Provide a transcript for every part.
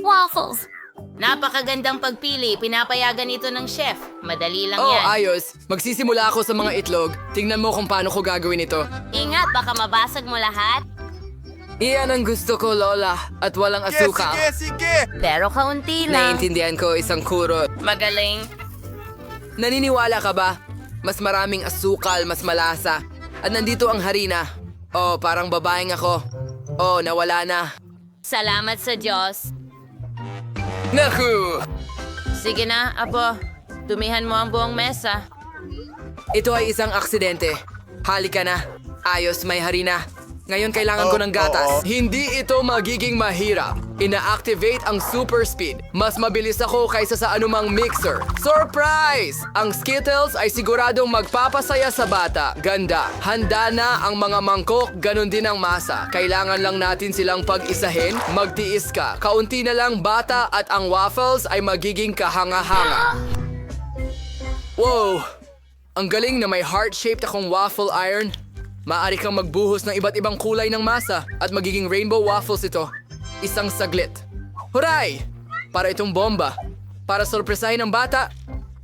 Waffles! Napakagandang pagpili. Pinapayagan ito ng chef. Madali lang Oh, yan. ayos. Magsisimula ako sa mga itlog. Tingnan mo kung paano ko gagawin ito. Ingat, baka mabasag mo lahat. Iyan ang gusto ko, Lola. At walang asukal. Pero kaunti lang. Naiintindihan ko isang kuro. Magaling. Naniniwala ka ba? Mas maraming asukal, mas malasa. At nandito ang harina. Oh, parang babaeng ako. Oh, nawala na. Salamat sa Diyos. Naku! Sige na, Apo. Dumihan mo ang buong mesa. Ito ay isang aksidente. Halika na. Ayos, may harina. Ngayon kailangan ko ng gatas. Hindi ito magiging mahirap. Ina-activate ang super speed. Mas mabilis ako kaysa sa anumang mixer. Surprise! Ang Skittles ay siguradong magpapasaya sa bata. Ganda. Handa na ang mga mangkok, ganun din ang masa. Kailangan lang natin silang pag-isahin. Magtiis ka. Kaunti na lang bata at ang waffles ay magiging kahanga-hanga. Wow! Ang galing na may heart-shaped akong waffle iron. Maaari kang magbuhos ng iba't ibang kulay ng masa at magiging rainbow waffles ito. Isang saglit. Huray! Para itong bomba. Para sorpresahin ang bata,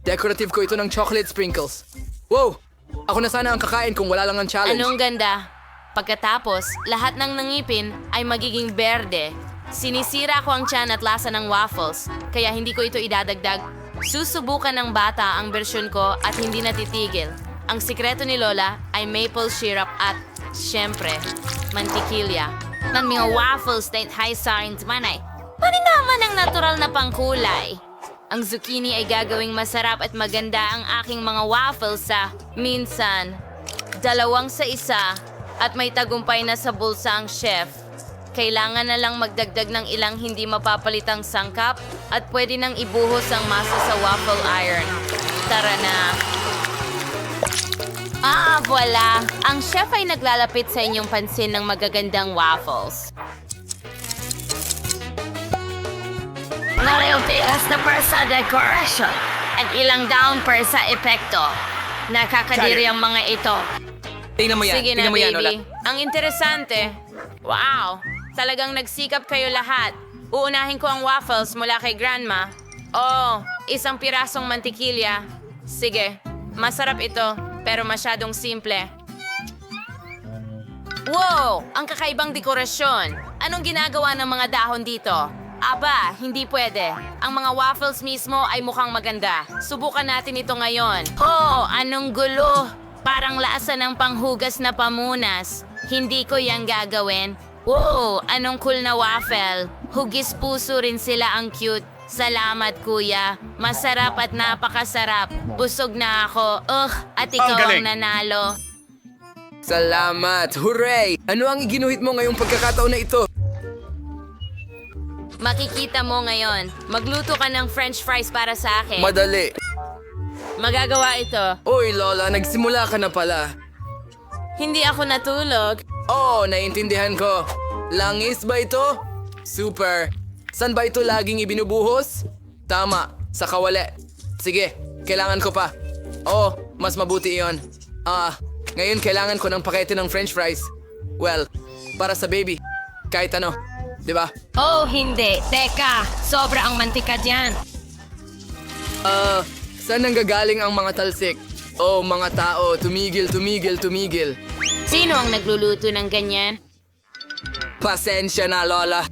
decorative ko ito ng chocolate sprinkles. Wow! Ako na sana ang kakain kung wala lang ang challenge. Anong ganda? Pagkatapos, lahat ng nangipin ay magiging berde. Sinisira ko ang tiyan at lasa ng waffles, kaya hindi ko ito idadagdag. Susubukan ng bata ang bersyon ko at hindi natitigil. Ang sikreto ni Lola ay maple syrup at, syempre, mantikilya. Ng mga waffles na high science manay. Paninaman ang natural na pangkulay. Ang zucchini ay gagawing masarap at maganda ang aking mga waffles sa minsan 2 sa 1 at may tagumpay na sa bulsa ang chef. Kailangan na lang magdagdag ng ilang hindi mapapalitang sangkap at pwede nang ibuhos ang masa sa waffle iron. Tara na! Voila! Ang chef ay naglalapit sa inyong pansin ng magagandang waffles. Nariyutias na per sa decoration at ilang down per sa epekto. Nakakadiri ang mga ito. Tingnan mo yan. Sige na, Tingnan mo yan, Lola. baby. Ang interesante. Wow! Talagang nagsikap kayo lahat. Uunahin ko ang waffles mula kay Grandma. Oh, isang pirasong mantikilya. Sige, masarap ito. Pero masyadong simple. Wow! Ang kakaibang dekorasyon. Anong ginagawa ng mga dahon dito? Aba, hindi pwede. Ang mga waffles mismo ay mukhang maganda. Subukan natin ito ngayon. Oh, anong gulo! Parang lasa ng panghugas na pamunas. Hindi ko yang gagawin. Wow! Anong cool na waffle. Hugis puso rin sila, ang cute. Salamat, kuya. Masarap at napakasarap. Busog na ako. At ikaw ang nanalo. Salamat! Hooray! Ano ang iginuhit mo ngayong pagkakataon na ito? Makikita mo ngayon. Magluto ka ng french fries para sa akin. Madali. Magagawa ito. Uy, Lola, nagsimula ka na pala. Hindi ako natulog. Oh, naiintindihan ko. Langis ba ito? Super. San ba ito laging ibinubuhos? Tama, sa kawali. Sige, kailangan ko pa. Oh, mas mabuti iyon. Ngayon kailangan ko ng pakete ng french fries. Well, para sa baby. Kahit ano, di ba? Oh, hindi. Teka, sobra ang mantika dyan. Saan nanggagaling ang mga talsik? Oh, mga tao, tumigil, tumigil, tumigil. Sino ang nagluluto ng ganyan? Pasensya na, Lola.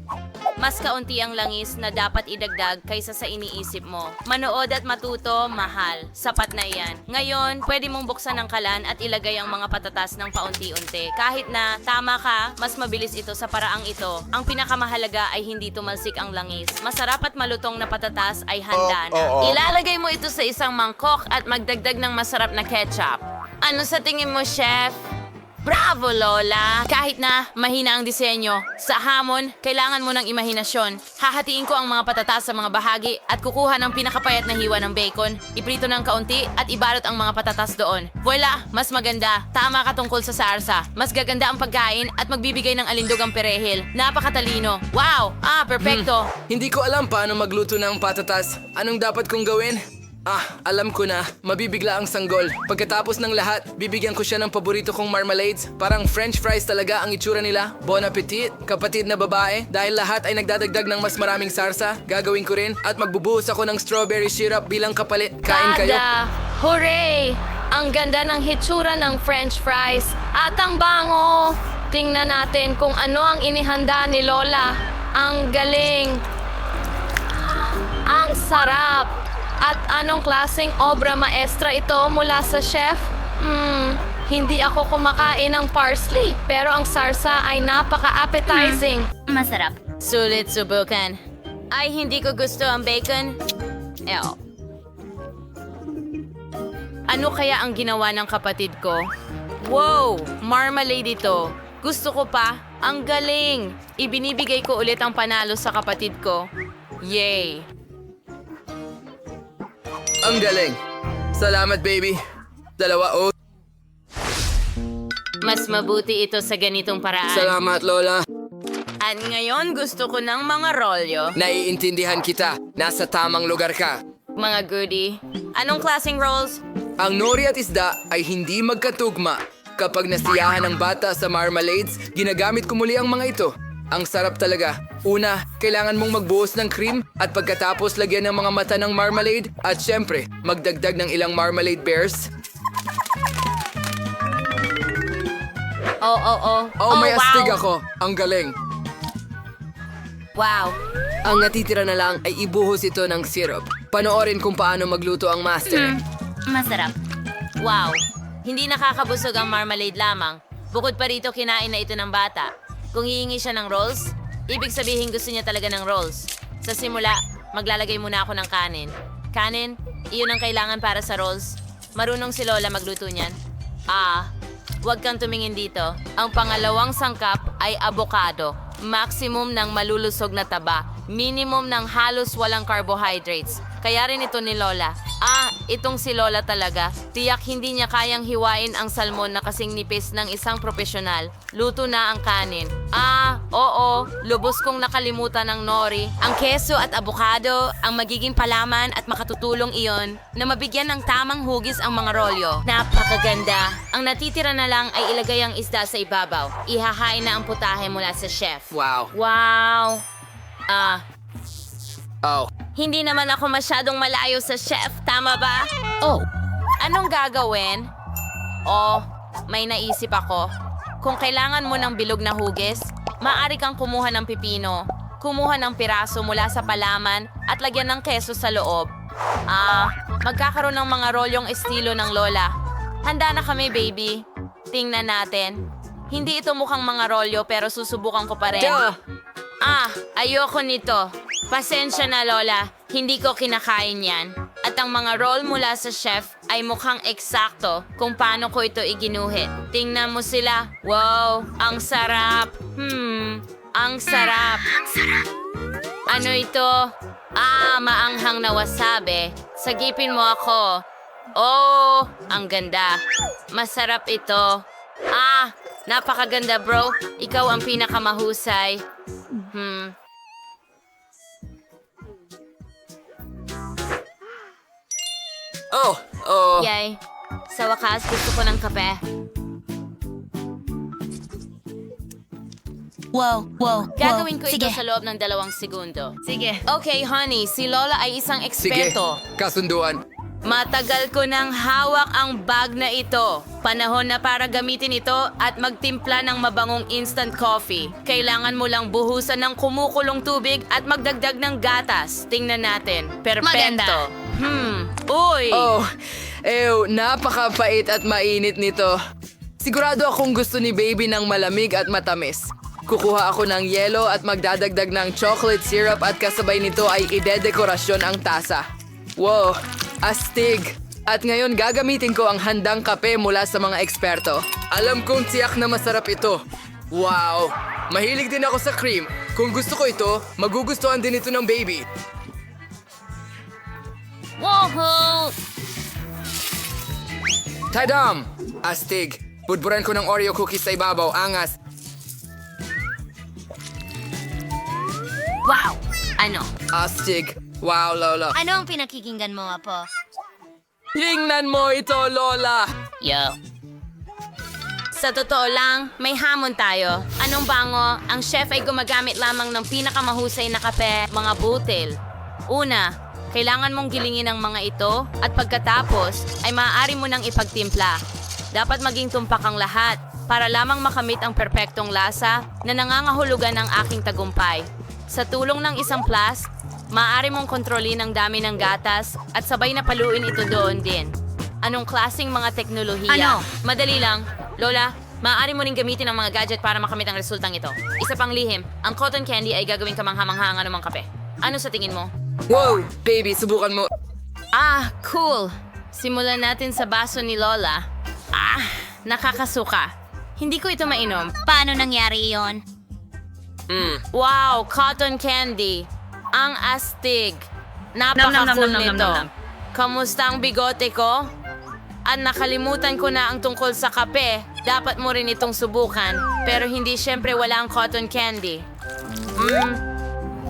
Mas kaunti ang langis na dapat idagdag kaysa sa iniisip mo. Manood at matuto, mahal. Sapat na iyan. Ngayon, pwede mong buksan ang kalan at ilagay ang mga patatas ng paunti-unti. Kahit na tama ka, mas mabilis ito sa paraang ito. Ang pinakamahalaga ay hindi tumalsik ang langis. Masarap at malutong na patatas ay handa na. Ilalagay mo ito sa isang mangkok at magdagdag ng masarap na ketchup. Ano sa tingin mo, chef? Bravo, Lola! Kahit na mahina ang disenyo, sa hamon, kailangan mo ng imahinasyon. Hahatiin ko ang mga patatas sa mga bahagi at kukuha ng pinakapayat na hiwa ng bacon, iprito ng kaunti at ibalot ang mga patatas doon. Voila! Mas maganda. Tama ka tungkol sa sarsa. Mas gaganda ang pagkain at magbibigay ng alindog ang perehil. Napakatalino. Wow! Perpekto. Hindi ko alam paano magluto ng patatas. Anong dapat kong gawin? Alam ko na. Mabibigla ang sanggol. Pagkatapos ng lahat, bibigyan ko siya ng paborito kong marmalades. Parang french fries talaga ang itsura nila. Bon appetit, kapatid na babae. Dahil lahat ay nagdadagdag ng mas maraming sarsa, gagawin ko rin. At magbubuhos ako ng strawberry syrup bilang kapalit. Kain kayo. Tada! Hooray! Ang ganda ng hitsura ng french fries. At ang bango! Tingnan natin kung ano ang inihanda ni Lola. Ang galing! Ang sarap! At anong klaseng obra maestra ito mula sa chef? Hindi ako kumakain ng parsley, pero ang sarsa ay napaka-appetizing. Masarap. Sulit subukan. Ay, hindi ko gusto ang bacon. Ew. Ano kaya ang ginawa ng kapatid ko? Wow! Marmalade ito. Gusto ko pa. Ang galing! Ibinibigay ko ulit ang panalo sa kapatid ko. Yay! Ang galing. Salamat, baby. Dalawa. Mas mabuti ito sa ganitong paraan. Salamat, Lola. At ngayon gusto ko ng mga rolyo. Naiintindihan kita. Nasa tamang lugar ka. Mga goodie. Anong klaseng rolls? Ang nori at isda ay hindi magkatugma. Kapag nasiyahan ng bata sa marmalades, ginagamit ko muli ang mga ito. Ang sarap talaga. Una, kailangan mong magbuhos ng cream at pagkatapos lagyan ng mga mata ng marmalade at syempre, magdagdag ng ilang marmalade bears. May astig ako. Ang galing. Wow. Ang natitira na lang ay ibuhos ito ng syrup. Panoorin kung paano magluto ang master. Masarap. Wow. Hindi nakakabusog ang marmalade lamang. Bukod pa rito, kinain na ito ng bata. Kung hihingi siya ng rolls, ibig sabihin gusto niya talaga ng rolls. Sa simula, maglalagay muna ako ng kanin. Kanin, iyon ang kailangan para sa rolls. Marunong si Lola magluto niyan. Huwag kang tumingin dito. Ang pangalawang sangkap ay avocado. Maximum ng malulusog na taba. Minimum ng halos walang carbohydrates. Kaya rin ito ni Lola. Itong si Lola talaga. Tiyak hindi niya kayang hiwain ang salmon na kasing nipis ng isang profesional. Luto na ang kanin. Oo. Lubos kong nakalimutan ng nori. Ang keso at abukado, ang magiging palaman at makatutulong iyon na mabigyan ng tamang hugis ang mga rolyo. Napakaganda. Ang natitira na lang ay ilagay ang isda sa ibabaw. Ihahain na ang putahe mula sa chef. Wow. Wow. Oh. Hindi naman ako masyadong malayo sa chef, tama ba? Oh, Anong gagawin? May naisip ako. Kung kailangan mo ng bilog na hugis, maaari kang kumuha ng pipino, kumuha ng piraso mula sa palaman at lagyan ng keso sa loob. Magkakaroon ng mga rolyong estilo ng Lola. Handa na kami, baby. Tingnan natin. Hindi ito mukhang mga rolyo pero susubukan ko pa rin. Ayoko nito. Pasensya na, Lola. Hindi ko kinakain yan. At ang mga roll mula sa chef ay mukhang eksakto kung paano ko ito iginuhit. Tingnan mo sila. Wow, ang sarap. Ang sarap. Ano ito? Maanghang na wasabi. Sagipin mo ako. Ang ganda. Masarap ito. Napakaganda, bro. Ikaw ang pinakamahusay. Yay. Sa wakas, gusto ko ng kape. Wow. Gagawin ko ito Sige. sa loob ng 2 segundo. Sige. Okay, honey. Si Lola ay isang Sige. eksperto. Kasunduan. Matagal ko nang hawak ang bag na ito. Panahon na para gamitin ito at magtimpla ng mabangong instant coffee. Kailangan mo lang buhusan ng kumukulong tubig at magdagdag ng gatas. Tingnan natin. Perpekto. Maganda. Uy! Napakapait at mainit nito. Sigurado akong gusto ni baby ng malamig at matamis. Kukuha ako ng yelo at magdadagdag ng chocolate syrup at kasabay nito ay idedekorasyon ang tasa. Wow, astig! At ngayon gagamitin ko ang handang kape mula sa mga eksperto. Alam kong tiyak na masarap ito. Wow! Mahilig din ako sa cream. Kung gusto ko ito, magugustuhan din ito ng baby. Woohoo! Tadam! Astig! Budburan ko ng Oreo cookies sa ibabaw. Angas! Wow! Ano? Astig! Wow, Lola. Ano ang pinakikinggan mo, Apo? Tingnan mo ito, Lola! Yo. Sa totoo lang, may hamon tayo. Anong bango? Ang chef ay gumagamit lamang ng pinakamahusay na kape, mga butil. Una, kailangan mong gilingin ang mga ito at pagkatapos ay maaari mo nang ipagtimpla. Dapat maging tumpak ang lahat para lamang makamit ang perpektong lasa na nangangahulugan ng aking tagumpay. Sa tulong ng isang flask, maaari mong kontrolin ang dami ng gatas at sabay na paluin ito doon din. Anong klaseng mga teknolohiya? Ano? Madali lang. Lola, maaari mo rin gamitin ang mga gadget para makamit ang resultang ito. Isa pang lihim, ang cotton candy ay gagawing kamangha-mangha ang anumang kape. Ano sa tingin mo? Wow, baby, subukan mo. Ah, cool. Simulan natin sa baso ni Lola. Ah, nakakasuka. Hindi ko ito mainom. Paano nangyari yon? Wow, cotton candy. Ang astig. Napaka-cool nito. Kamusta ang bigote ko? At nakalimutan ko na ang tungkol sa kape. Dapat mo rin itong subukan. Pero hindi syempre wala ang cotton candy.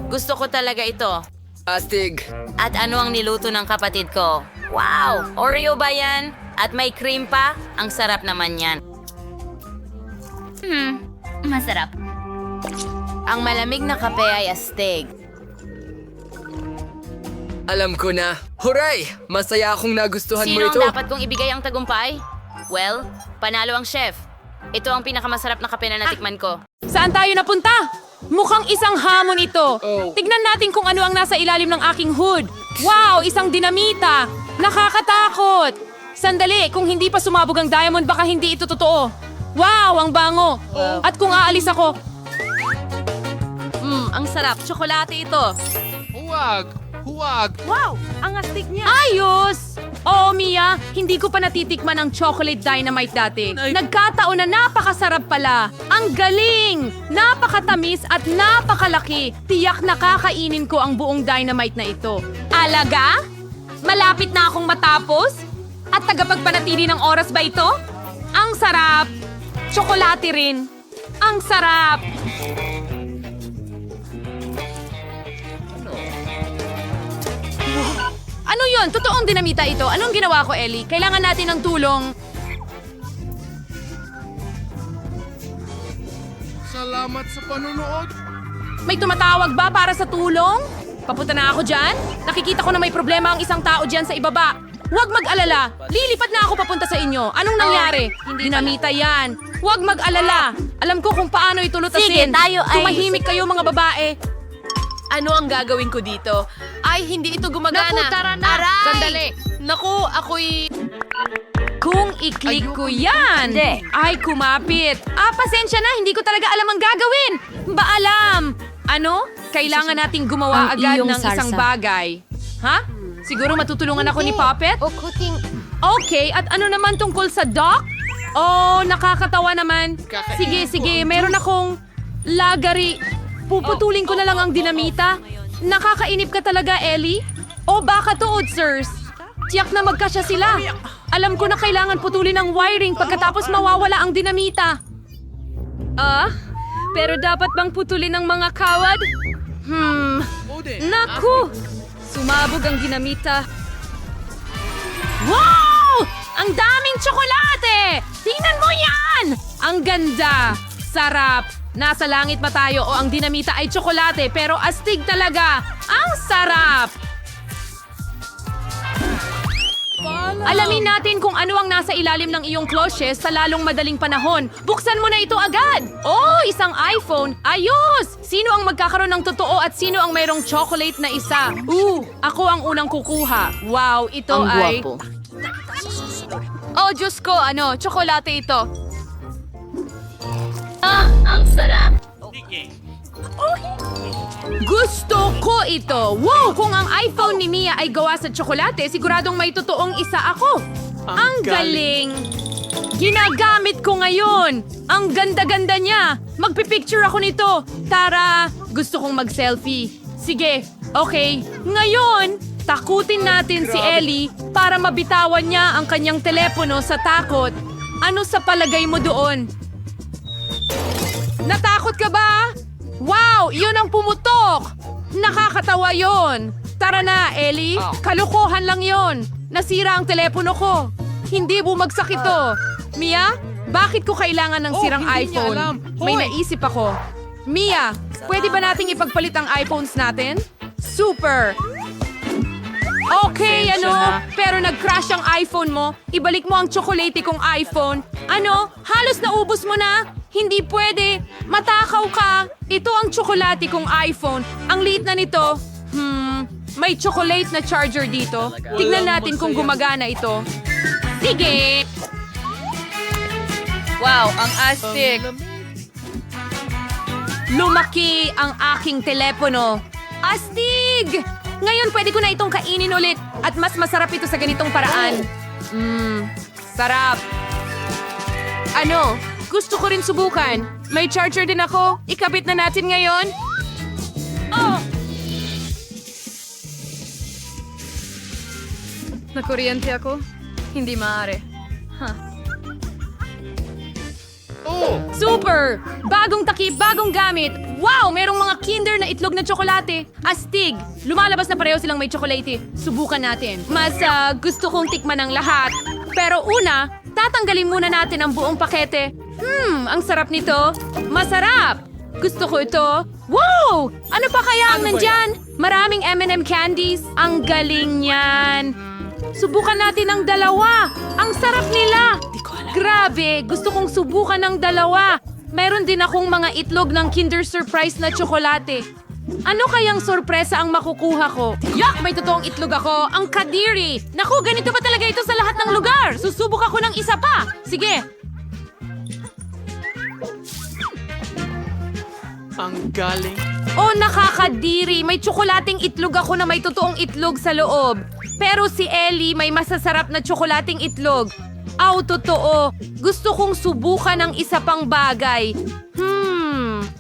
Gusto ko talaga ito. Astig. At ano ang niluto ng kapatid ko? Wow! Oreo ba yan? At may cream pa? Ang sarap naman yan. Masarap. Ang malamig na kape ay astig. Alam ko na. Huray! Masaya akong nagustuhan mo Sino ang ito. dapat kong ibigay ang tagumpay? Well, panalo ang chef. Ito ang pinakamasarap na kape na natikman ko. Saan tayo napunta? Mukhang isang hamon ito. Oh. Tignan natin kung ano ang nasa ilalim ng aking hood. Wow, isang dinamita. Nakakatakot. Sandali, kung hindi pa sumabog ang diamond, baka hindi ito totoo. Wow, ang bango. At kung aalis ako... Ang sarap. Tsokolate ito. Wow, ang astig niya. Ayos! Oo, Mia, hindi ko pa natitikman ang chocolate dynamite dati. Nagkataon na napakasarap pala. Ang galing! Napakatamis at napakalaki. Tiyak na kakainin ko ang buong dynamite na ito. Alaga? Malapit na akong matapos? At tagapagpanatili ng oras ba ito? Ang sarap! Tsokolate rin. Ang sarap! Ano yun? Totoong dinamita ito. Anong ginawa ko, Ellie? Kailangan natin ng tulong. Salamat sa panunood. May tumatawag ba para sa tulong? Papunta na ako dyan? Nakikita ko na may problema ang isang tao dyan sa ibaba. Huwag mag-alala. Lilipad na ako papunta sa inyo. Anong nangyari? Dinamita yan. Huwag mag-alala. Alam ko kung paano ito lutasin. Sige, tayo ay- Tumahimik kayo mga babae. Ano ang gagawin ko dito? Ay, hindi ito gumagana. Naku, tara na. Aray! Sandali. Naku, ako'y... Kung i-click ko yan, Hindi. ay kumapit. Pasensya na, hindi ko talaga alam ang gagawin. Ba alam? Ano? Kailangan nating gumawa Ang agad iyong ng isang sarsa. bagay. Ha? Siguro matutulungan ako ni Puppet? Ukuting... Okay, at ano naman tungkol sa dock? Oh, nakakatawa naman. Sige, meron akong lagari. Puputulin ko na lang ang dinamita. Nakakainip ka talaga, Ellie? O baka tuod, sirs? Tiyak na magkasya sila. Alam ko na kailangan putulin ang wiring pagkatapos mawawala ang dinamita. Pero dapat bang putulin ang mga kawad? Naku! Sumabog ang dinamita. Wow! Ang daming tsokolate! Tingnan mo yan! Ang ganda! Sarap! Nasa langit ba tayo o ang dinamita ay tsokolate pero astig talaga? Ang sarap! Alamin natin kung ano ang nasa ilalim ng iyong cloches sa lalong madaling panahon. Buksan mo na ito agad! Oh, isang iPhone! Ayos! Sino ang magkakaroon ng totoo at sino ang mayroong chocolate na isa? Ako ang unang kukuha. Wow, ito Ang ay... gwapo. Oh, Diyos ko, tsokolate ito. Gusto ko ito! Wow! Kung ang iPhone ni Mia ay gawa sa tsokolate, siguradong may totoong isa ako. Ang galing! Ginagamit ko ngayon! Ang ganda-ganda niya! Magpipicture ako nito! Tara! Gusto kong mag-selfie. Sige, okay. Ngayon, takutin natin si Ellie para mabitawan niya ang kanyang telepono sa takot. Ano sa palagay mo doon? Natakot ka ba? Wow! Yun ang pumutok! Nakakatawa yon. Tara na, Ellie. Kalokohan lang yon. Nasira ang telepono ko. Hindi bumagsak ito. Mia, bakit ko kailangan ng sirang hindi niya iPhone? alam. May Hoy! naisip ako. Mia, pwede ba nating ipagpalit ang iPhones natin? Super! Okay, pero nag-crash ang iPhone mo. Ibalik mo ang tsokolate kong iPhone. Halos naubos mo na? Hindi pwede. Matakaw ka. Ito ang tsokolate kong iPhone. Ang liit na nito. May chocolate na charger dito. Tignan natin kung gumagana ito. Sige! Wow, ang astig. Lumaki ang aking telepono. Astig! Ngayon pwede ko na itong kainin ulit at mas masarap ito sa ganitong paraan. Sarap. Gusto ko rin subukan. May charger din ako. Ikabit na natin ngayon. Oh! Nakuryente ako? Hindi maaari. Super! Bagong takip, bagong gamit. Wow! Merong mga Kinder na itlog na tsokolate. Astig! Lumalabas na pareho silang may tsokolate. Subukan natin. Mas gusto kong tikman ang lahat. Pero una, tatanggalin muna natin ang buong pakete. Ang sarap nito. Masarap! Gusto ko ito. Wow! Ano pa kaya ang nandyan? Maraming M&M candies. Ang galing niyan. Subukan natin ang dalawa. Ang sarap nila. Grabe, gusto kong subukan ng dalawa. Meron din akong mga itlog ng Kinder Surprise na tsokolate. Ano kayang sorpresa ang makukuha ko? Yak! May totoong itlog ako. Ang kadiri! Naku, ganito ba talaga ito sa lahat ng lugar? Susubok ako ng isa pa. Sige. Ang galing. Oh, nakakadiri. May tsokolating itlog ako na may totoong itlog sa loob. Pero si Ellie may masasarap na tsokolating itlog. Totoo. Gusto kong subukan ng isa pang bagay.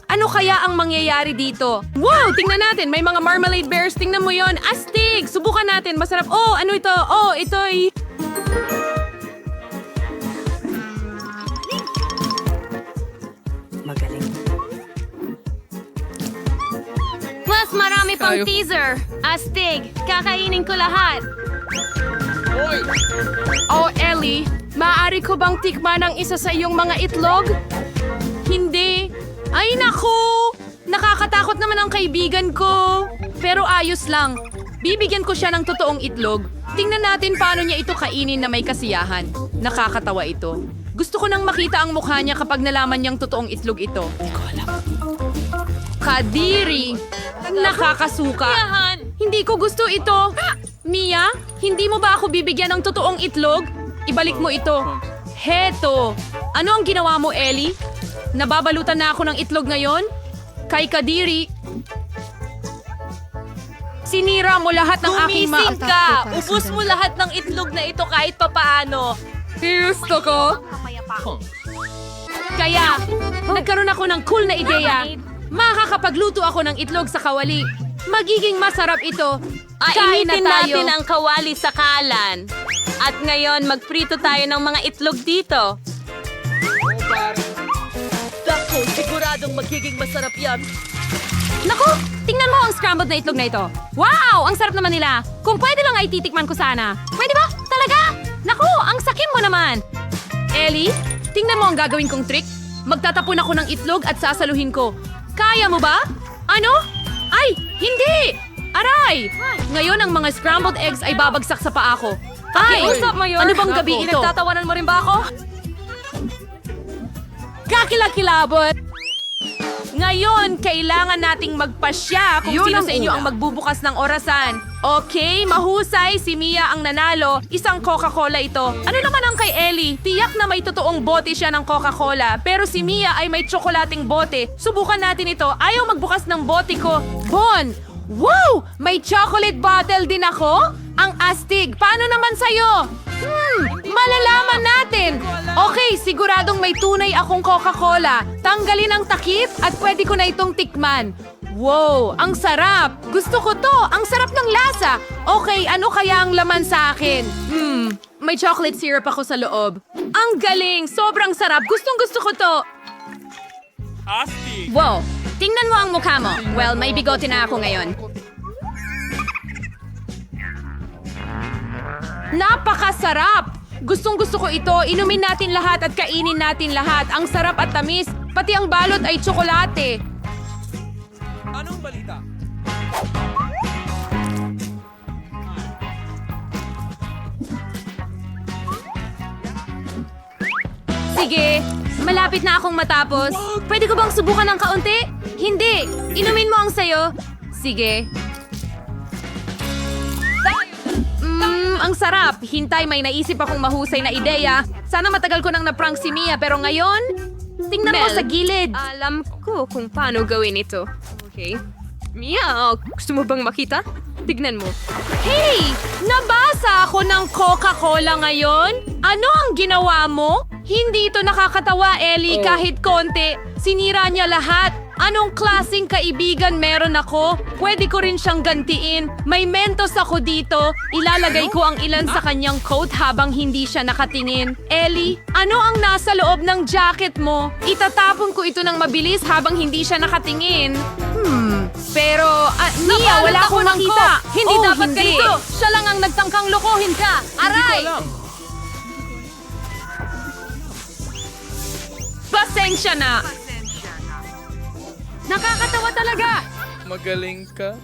Ano kaya ang mangyayari dito? Wow! Tingnan natin. May mga marmalade bears. Tingnan mo yon. Astig! Subukan natin. Masarap. Oh, ano ito? Oh, ito'y... Mas marami pang teaser. Astig, kakainin ko lahat. Oh, Ellie, maaari ko bang tikman ang isa sa iyong mga itlog? Hindi. Ay, naku! Nakakatakot naman ang kaibigan ko. Pero ayos lang. Bibigyan ko siya ng totoong itlog. Tingnan natin paano niya ito kainin na may kasiyahan. Nakakatawa ito. Gusto ko nang makita ang mukha niya kapag nalaman niyang totoong itlog ito. Kadiri! Nakakasuka. Hindi ko gusto ito. Mia, hindi mo ba ako bibigyan ng totoong itlog? Ibalik mo ito. Heto. Ano ang ginawa mo, Ellie? Nababalutan na ako ng itlog ngayon? Kay Kadiri. Sinira mo lahat ng aking Gumising ka! Ubus mo lahat ng itlog na ito kahit papaano. Gusto ko. Kaya, nagkaroon ako ng cool na ideya. Makakapagluto ako ng itlog sa kawali. Magiging masarap ito. Kain na Initin tayo. natin ang kawali sa kalan. At ngayon, magprito tayo ng mga itlog dito. Dako, siguradong magiging masarap yan. Naku! Tingnan mo ang scrambled na itlog na ito. Wow! Ang sarap naman nila. Kung pwede lang ay titikman ko sana. Pwede ba? Talaga? Naku! Ang sakim mo naman. Ellie, tingnan mo ang gagawin kong trick. Magtatapon ako ng itlog at sasaluhin ko. Kaya mo ba? Ano? Ay! Hindi! Aray! Ngayon ang mga scrambled eggs ay babagsak sa paa ko. Ay! Pakiusap, Mayor. Ano bang gabi ito? Pinagtatawanan mo rin ba ako? Kakilakilabot! Ngayon, kailangan nating magpasya kung sino sa inyo ang magbubukas ng orasan. Okay, mahusay, si Mia ang nanalo. Isang Coca-Cola ito. Ano naman ang kay Ellie? Tiyak na may totoong bote siya ng Coca-Cola. Pero si Mia ay may tsokolating bote. Subukan natin ito. Ayaw magbukas ng bote ko. Bon! Wow! May chocolate bottle din ako? Ang astig. Paano naman sa'yo? Malalaman natin. Okay, siguradong may tunay akong Coca-Cola. Tanggalin ang takip at pwede ko na itong tikman. Wow, ang sarap. Gusto ko to. Ang sarap ng lasa. Okay, ano kaya ang laman sa akin? May chocolate syrup ako sa loob. Ang galing. Sobrang sarap. Gustong-gusto ko to. Wow, tingnan mo ang mukha mo. Well, may bigote na ako ngayon. Napakasarap! Gustong-gusto ko ito. Inumin natin lahat at kainin natin lahat. Ang sarap at tamis. Pati ang balot ay tsokolate. Anong balita? Sige, malapit na akong matapos. Pwede ko bang subukan ng kaunti? Hindi! Inumin mo ang sayo. Sige. Ang sarap. Hintay, may naisip akong mahusay na ideya. Sana matagal ko nang naprank si Mia, pero ngayon, tingnan mo sa gilid. Alam ko kung paano gawin ito. Okay. Mia, gusto mo bang makita? Tignan mo. Hey! Nabasa ako ng Coca-Cola ngayon? Ano ang ginawa mo? Hindi ito nakakatawa, Ellie, kahit konti. Sinira niya lahat. Anong klaseng kaibigan meron ako? Pwede ko rin siyang gantiin. May Mentos ako dito. Ilalagay ko ang ilan sa kanyang coat habang hindi siya nakatingin. Ellie, ano ang nasa loob ng jacket mo? Itatapon ko ito ng mabilis habang hindi siya nakatingin. Pero, Mia, wala akong makita. Hindi dapat ganito. Siya lang ang nagtangkang lokohin ka. Aray! Pasensya na. Nakakatawa talaga. Magaling ka.